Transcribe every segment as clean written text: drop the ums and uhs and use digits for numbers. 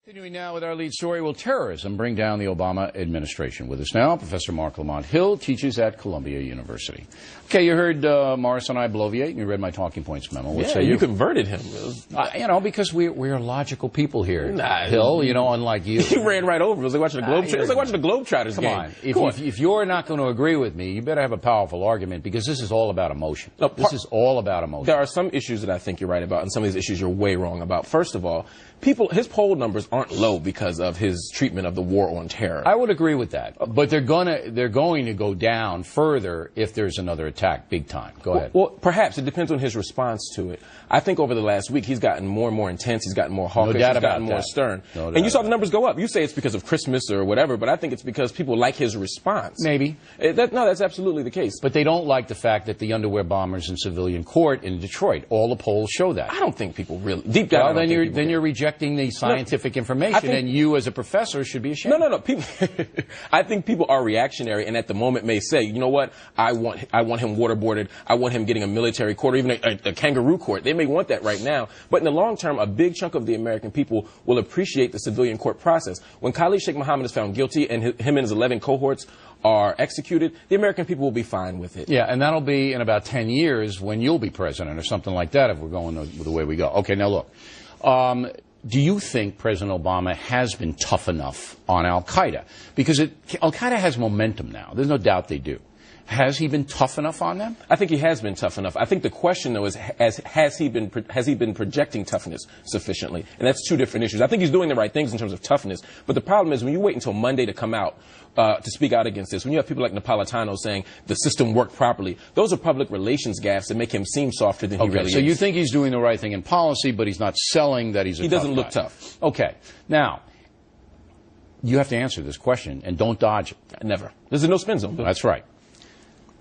Continuing now with our lead story, will terrorism bring down the Obama administration? With us now, Professor Mark Lamont Hill teaches at Columbia University. Okay, you heard Morris and I bloviate, and you read my talking points memo. Yeah, you converted him. You know, because we're logical people here, Hill, you know, unlike you. He ran right over. It was like watching the Globetrotters. It was like watching the Globetrotters game. Come on. If you're not going to agree with me, you better have a powerful argument, because this is all about emotion. No, this is all about emotion. There are some issues that I think you're right about, and some of these issues you're way wrong about. First of all, his poll numbers aren't low because of his treatment of the war on terror. I would agree with that, but they're going to go down further if there's another attack, big time. Go ahead. Well, perhaps it depends on his response to it. I think over the last week he's gotten more and more intense. He's gotten more hawkish. He's gotten more stern. And you saw the numbers go up. You say it's because of Christmas or whatever, but I think it's because people like his response. Maybe. No, that's absolutely the case. But they don't like the fact that the underwear bombers in civilian court in Detroit. All the polls show that. I don't think people really deep down. Well, then you're rejecting the scientific information, and you as a professor should be ashamed. No. People, I think people are reactionary, and at the moment may say, you know what? I want him waterboarded. I want him getting a military court, or even a kangaroo court. They may want that right now, but in the long term, a big chunk of the American people will appreciate the civilian court process. When Khalid Sheikh Mohammed is found guilty and him and his 11 cohorts are executed, the American people will be fine with it. Yeah, and that'll be in about 10 years when you'll be president or something like that, if we're going the way we go. Okay, now look. Do you think President Obama has been tough enough on al-Qaeda? Because al-Qaeda has momentum now. There's no doubt they do. Has he been tough enough on them? I think he has been tough enough. I think the question, though, is has he been projecting toughness sufficiently? And that's two different issues. I think he's doing the right things in terms of toughness. But the problem is when you wait until Monday to come out to speak out against this, when you have people like Napolitano saying the system worked properly, those are public relations gaffes that make him seem softer than he really is. So you think he's doing the right thing in policy, but he's not selling that he's a tough guy. He doesn't look tough. Okay. Now, you have to answer this question, and don't dodge it. Never. There's no spin zone. That's right.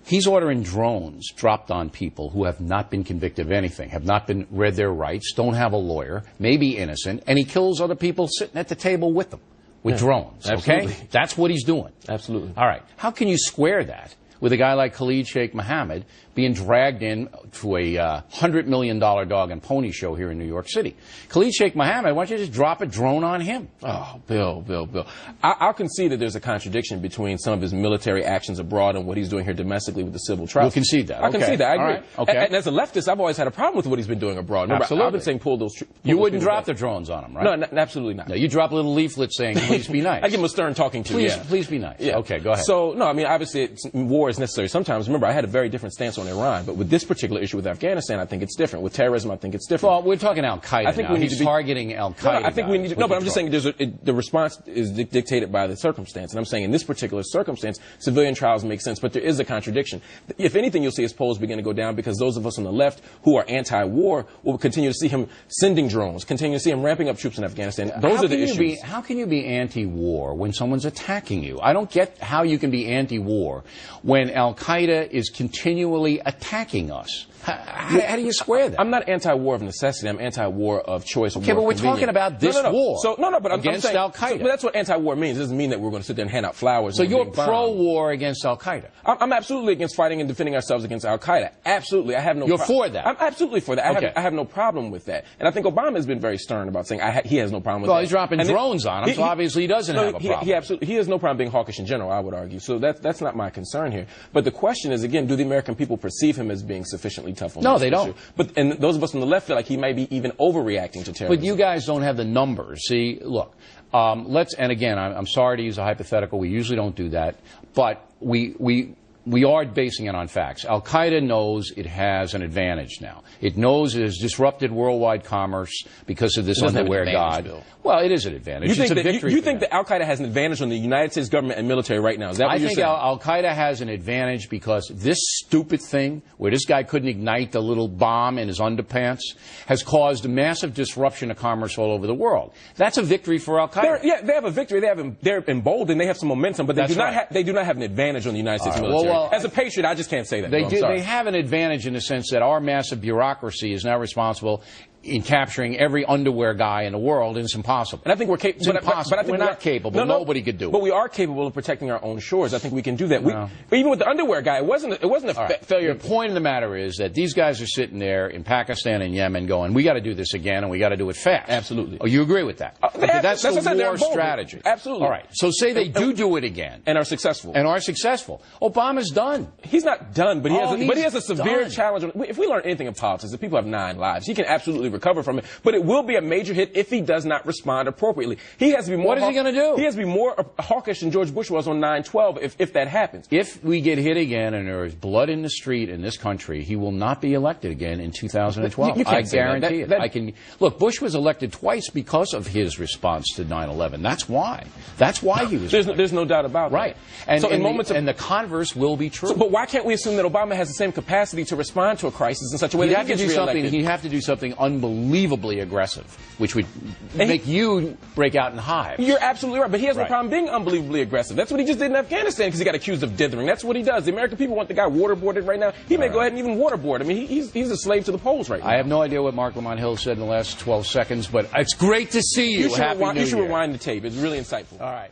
He's ordering drones dropped on people who have not been convicted of anything, have not been read their rights, don't have a lawyer, may be innocent, and he kills other people sitting at the table with them, with drones. Absolutely. Okay? That's what he's doing. Absolutely. All right. How can you square that with a guy like Khalid Sheikh Mohammed being dragged in to a $100 million dog and pony show here in New York City? Khalid Sheikh Mohammed, why don't you just drop a drone on him? Oh, Bill. I'll concede that there's a contradiction between some of his military actions abroad and what he's doing here domestically with the civil trial. You'll concede that. I concede that. I agree. Right. Okay. And as a leftist, I've always had a problem with what he's been doing abroad. Remember, absolutely. I've been saying pull those You wouldn't drop the drones on him, right? No, absolutely not. No, you drop a little leaflet saying, please be nice. I give him a stern talking to. Please be nice. Yeah. Okay, go ahead. So, no, I mean, obviously, war is necessary sometimes. Remember, I had a very different stance on Iran, but with this particular issue with Afghanistan, I think it's different. With terrorism, I think it's different. Well, we're talking al-Qaeda. I think we need to be targeting al-Qaeda. No, I think we need to. No, but I'm just saying the response is dictated by the circumstance. And I'm saying in this particular circumstance, civilian trials make sense, but there is a contradiction. If anything, you'll see his polls begin to go down because those of us on the left who are anti-war will continue to see him sending drones, continue to see him ramping up troops in Afghanistan. Those are the issues. How can you be anti-war when someone's attacking you? I don't get how you can be anti-war when al-Qaeda is continually attacking us. How do you square that? I'm not anti-war of necessity. I'm anti-war of choice. Okay, but we're talking about this war. So but against al-Qaeda. But that's what anti-war means. It doesn't mean that we're going to sit there and hand out flowers. So you're pro-war against al-Qaeda? I'm absolutely against fighting and defending ourselves against al-Qaeda. Absolutely, I have no. You're for that? I'm absolutely for that. Okay. I have no problem with that. And I think Obama has been very stern about saying he has no problem with that. Well, he's dropping drones on him, so obviously he doesn't have a problem. He has no problem being hawkish in general, I would argue. So that's not my concern here. But the question is, again, do the American people perceive him as being sufficiently tough on this issue? No, they don't. And those of us on the left feel like he might be even overreacting to terrorism. But you guys don't have the numbers. See, look, and again, I'm sorry to use a hypothetical. We usually don't do that. But we are basing it on facts. Al-Qaeda knows it has an advantage now. It knows it has disrupted worldwide commerce because of this underwear god. Well, it is an advantage. You think that Al-Qaeda has an advantage on the United States government and military right now? Is that what you're saying? I think Al-Qaeda has an advantage because this stupid thing, where this guy couldn't ignite the little bomb in his underpants, has caused a massive disruption of commerce all over the world. That's a victory for Al-Qaeda. They have a victory. They're emboldened. They have some momentum, but they do not have an advantage on the United States military. Well, as a patriot, I just can't say that. They have an advantage in the sense that our massive bureaucracy is now responsible in capturing every underwear guy in the world, and it's impossible. And I think we're capable. It's impossible. But I think we're not capable. Nobody could do it. But we are capable of protecting our own shores. I think we can do that. Even with the underwear guy, it wasn't a failure. The point of the matter is that these guys are sitting there in Pakistan and Yemen going, we got to do this again, and we got to do it fast. Absolutely. Oh, you agree with that? That's the war strategy. Absolutely. All right. So say they do it again. And are successful. Obama's done. He's not done, but he has a severe challenge. If we learn anything in politics, that people have 9 lives. He can absolutely recover from it. But it will be a major hit if he does not respond appropriately. He has to be more. What is he going to do? He has to be more hawkish than George Bush was on 9/12 if that happens. If we get hit again and there is blood in the street in this country, he will not be elected again in 2012. I guarantee it. Look, Bush was elected twice because of his response to 9/11. That's why. That's why he was elected. There's no doubt about that. Right. And the converse will be true. But why can't we assume that Obama has the same capacity to respond to a crisis in such a way that he gets reelected? He'd have to do something unbelievably aggressive, which would make you break out in hives. You're absolutely right, but he has no problem being unbelievably aggressive. That's what he just did in Afghanistan because he got accused of dithering. That's what he does. The American people want the guy waterboarded right now. He may go ahead and even waterboard. I mean, he's a slave to the polls right now. I have no idea what Mark Lamont Hill said in the last 12 seconds, but it's great to see you. You should rewind the tape. It's really insightful. All right.